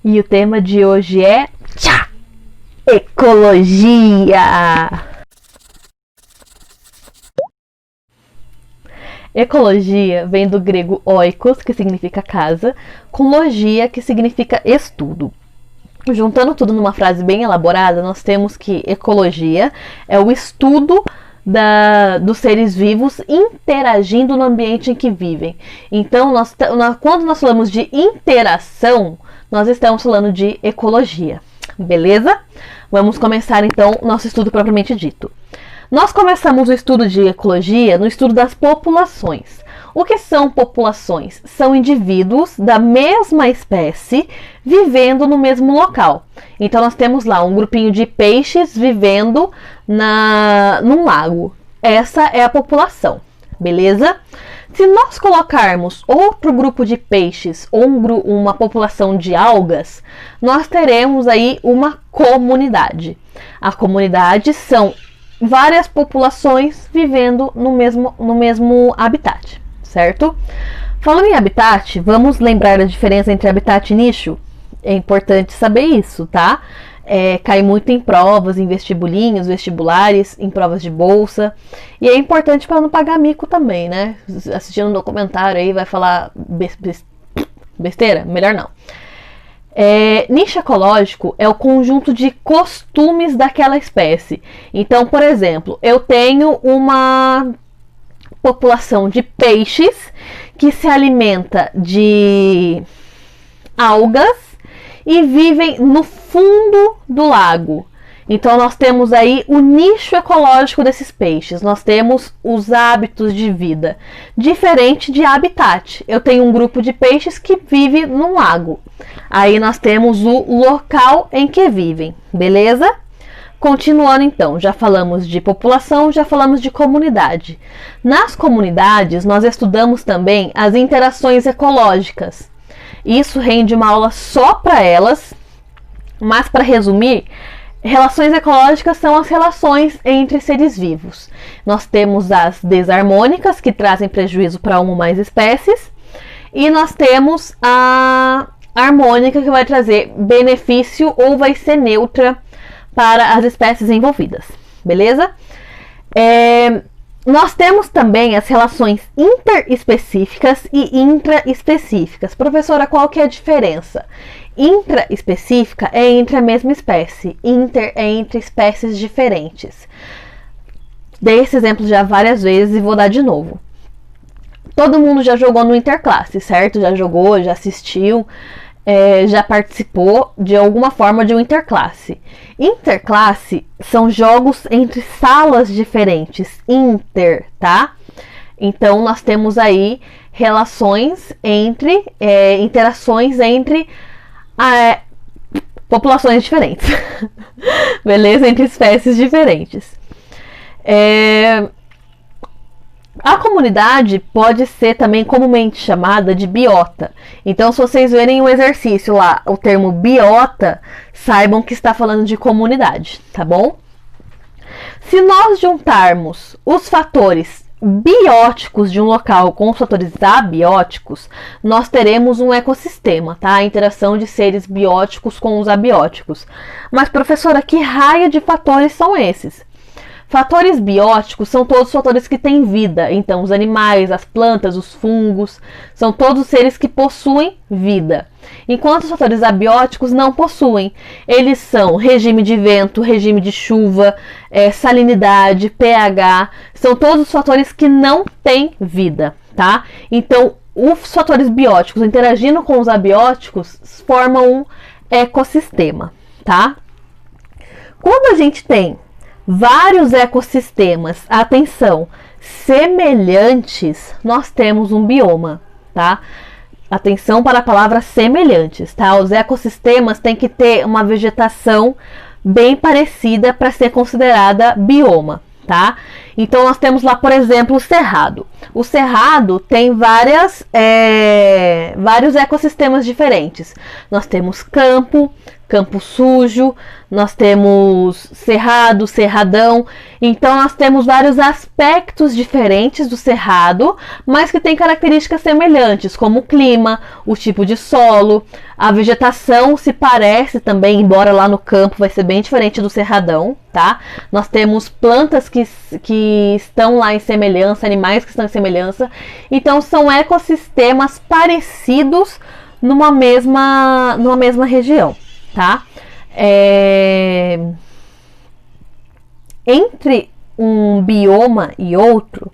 E o tema de hoje é tchá, ecologia. Ecologia vem do grego oikos, que significa casa, com logia, que significa estudo. Juntando tudo numa frase bem elaborada, nós temos que ecologia é o estudo dos seres vivos interagindo no ambiente em que vivem. Então, quando nós falamos de interação, nós estamos falando de ecologia. Beleza? Vamos começar então nosso estudo propriamente dito. Nós começamos o estudo de ecologia no estudo das populações. O que são populações? São indivíduos da mesma espécie vivendo no mesmo local. Então nós temos lá um grupinho de peixes vivendo num lago. Essa é a população, beleza? Se nós colocarmos outro grupo de peixes ou uma população de algas, nós teremos aí uma comunidade. A comunidade são várias populações vivendo no mesmo habitat, certo? Falando em habitat, vamos lembrar a diferença entre habitat e nicho? É importante saber isso, tá? Cai muito em provas, em vestibulinhos, vestibulares, em provas de bolsa. E é importante para não pagar mico também, né? Assistindo um documentário aí vai falar besteira? Melhor não. Nicho ecológico é o conjunto de costumes daquela espécie. Então, por exemplo, eu tenho uma população de peixes que se alimenta de algas e vivem no fundo do lago. Então nós temos aí o nicho ecológico desses peixes. Nós temos os hábitos de vida diferente de habitat. Eu tenho um grupo de peixes que vive num lago. Aí nós temos o local em que vivem, beleza? Continuando então, já falamos de população, já falamos de comunidade. Nas comunidades nós estudamos também as interações ecológicas. Isso rende uma aula só para elas, mas para resumir, relações ecológicas são as relações entre seres vivos. Nós temos as desarmônicas, que trazem prejuízo para uma ou mais espécies, e nós temos a harmônica, que vai trazer benefício ou vai ser neutra para as espécies envolvidas, beleza? Nós temos também as relações interespecíficas e intraespecíficas. Professora, qual que é a diferença? Intraespecífica é entre a mesma espécie, inter é entre espécies diferentes. Dei esse exemplo já várias vezes e vou dar de novo. Todo mundo já jogou no Interclasse, certo? Já jogou, já assistiu, já participou de alguma forma de um Interclasse. Interclasse são jogos entre salas diferentes, inter, tá? Então nós temos aí relações entre, interações entre populações diferentes, beleza? Entre espécies diferentes. A comunidade pode ser também comumente chamada de biota. Então, se vocês verem o exercício lá, o termo biota, saibam que está falando de comunidade, tá bom? Se nós juntarmos os fatores bióticos de um local com os fatores abióticos, nós teremos um ecossistema, tá? A interação de seres bióticos com os abióticos. Mas, professora, que raio de fatores são esses? Fatores bióticos são todos os fatores que têm vida. Então, os animais, as plantas, os fungos, são todos seres que possuem vida. Enquanto os fatores abióticos não possuem. Eles são regime de vento, regime de chuva, salinidade, pH. São todos os fatores que não têm vida, tá? Então, os fatores bióticos interagindo com os abióticos formam um ecossistema, tá? Quando a gente tem vários ecossistemas, atenção, semelhantes, nós temos um bioma, tá? Atenção para a palavra semelhantes, tá? Os ecossistemas têm que ter uma vegetação bem parecida para ser considerada bioma, tá? Então nós temos lá, por exemplo, o cerrado. O cerrado tem vários ecossistemas diferentes. Nós temos campo sujo, nós temos cerrado, cerradão. Então nós temos vários aspectos diferentes do cerrado, mas que têm características semelhantes, como o clima, o tipo de solo, a vegetação se parece também, embora lá no campo vai ser bem diferente do cerradão, tá? Nós temos plantas que estão lá em semelhança, animais que estão em semelhança. Então são ecossistemas parecidos numa mesma região, tá? Entre um bioma e outro,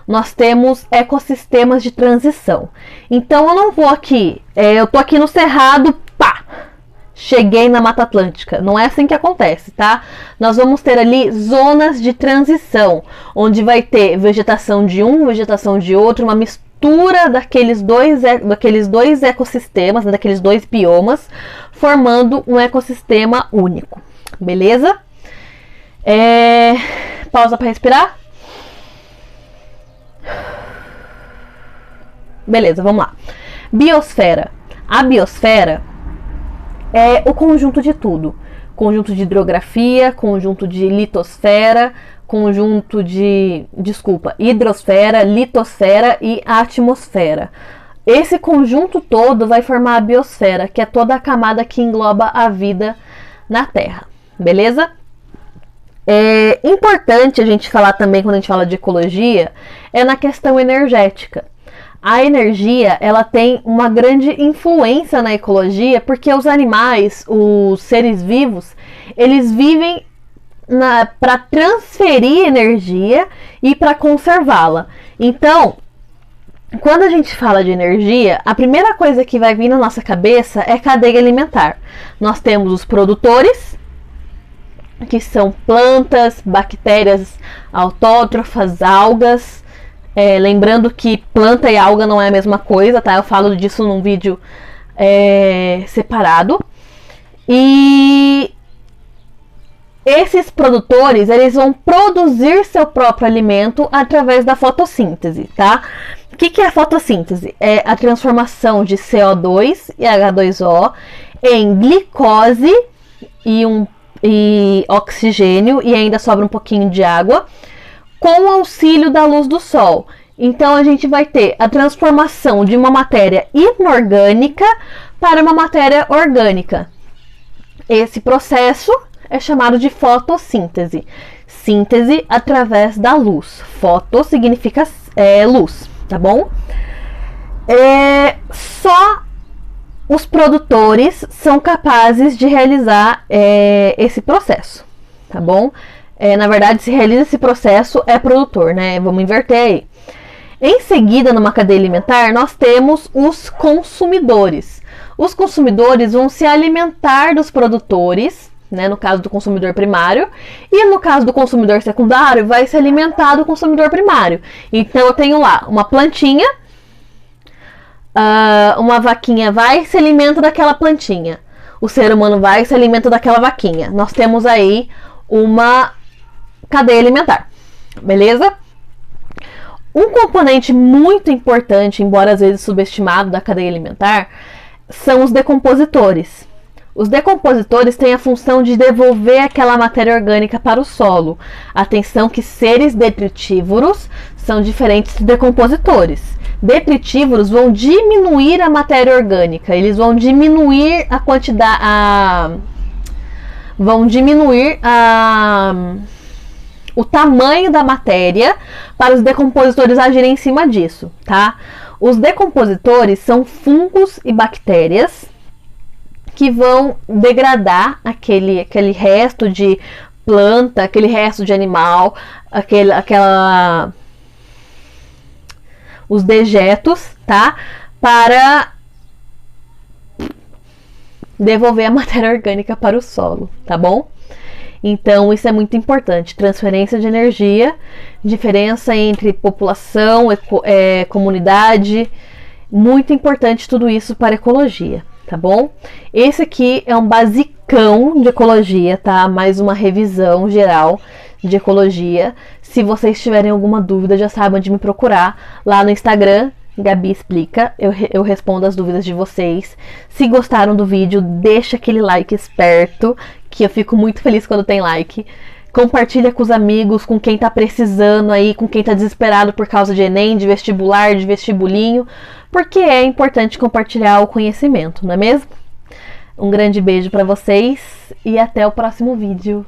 nós temos ecossistemas de transição. Então eu não vou aqui, eu tô aqui no cerrado, pá, cheguei na Mata Atlântica. Não é assim que acontece, tá? Nós vamos ter ali zonas de transição, onde vai ter vegetação de um, vegetação de outro, uma mistura daqueles dois ecossistemas, né, daqueles dois biomas, formando um ecossistema único. Beleza? Pausa para respirar. Beleza, vamos lá. Biosfera. A biosfera é o conjunto de tudo. Conjunto de hidrografia, conjunto de litosfera, conjunto de, hidrosfera, litosfera e atmosfera. Esse conjunto todo vai formar a biosfera, que é toda a camada que engloba a vida na Terra. Beleza? É importante a gente falar também, quando a gente fala de ecologia, na questão energética. A energia, ela tem uma grande influência na ecologia, porque os animais, os seres vivos, eles vivem para transferir energia e para conservá-la. Então, quando a gente fala de energia, a primeira coisa que vai vir na nossa cabeça é cadeia alimentar. Nós temos os produtores, que são plantas, bactérias autótrofas, algas. Lembrando que planta e alga não é a mesma coisa, tá? Eu falo disso num vídeo separado. E esses produtores, eles vão produzir seu próprio alimento através da fotossíntese, tá? O que é a fotossíntese? É a transformação de CO2 e H2O em glicose e oxigênio, e ainda sobra um pouquinho de água, com o auxílio da luz do sol. Então a gente vai ter a transformação de uma matéria inorgânica para uma matéria orgânica. Esse processo é chamado de fotossíntese. Síntese através da luz. Foto significa luz, tá bom? Só os produtores são capazes de realizar esse processo, tá bom? Na verdade, se realiza esse processo, é produtor, né? Vamos inverter aí. Em seguida, numa cadeia alimentar, nós temos os consumidores. Os consumidores vão se alimentar dos produtores, né? No caso do consumidor primário, e no caso do consumidor secundário, vai se alimentar do consumidor primário. Então, eu tenho lá uma plantinha, uma vaquinha vai e se alimenta daquela plantinha. O ser humano vai e se alimenta daquela vaquinha. Nós temos aí uma cadeia alimentar, beleza? Um componente muito importante, embora às vezes subestimado, da cadeia alimentar, são os decompositores. Os decompositores têm a função de devolver aquela matéria orgânica para o solo. Atenção que seres detritívoros são diferentes de decompositores. Detritívoros vão diminuir a matéria orgânica, eles vão diminuir a quantidade, o tamanho da matéria para os decompositores agirem em cima disso, tá? Os decompositores são fungos e bactérias que vão degradar aquele resto de planta, aquele resto de animal, os dejetos, tá? Para devolver a matéria orgânica para o solo, tá bom? Então, isso é muito importante. Transferência de energia, diferença entre população, comunidade. Muito importante tudo isso para a ecologia, tá bom? Esse aqui é um basicão de ecologia, tá? Mais uma revisão geral de ecologia. Se vocês tiverem alguma dúvida, já sabem onde me procurar. Lá no Instagram, Gabi Explica, eu respondo as dúvidas de vocês. Se gostaram do vídeo, deixa aquele like esperto, que eu fico muito feliz quando tem like. Compartilha com os amigos, com quem tá precisando aí, com quem tá desesperado por causa de Enem, de vestibular, de vestibulinho, porque é importante compartilhar o conhecimento, não é mesmo? Um grande beijo pra vocês e até o próximo vídeo.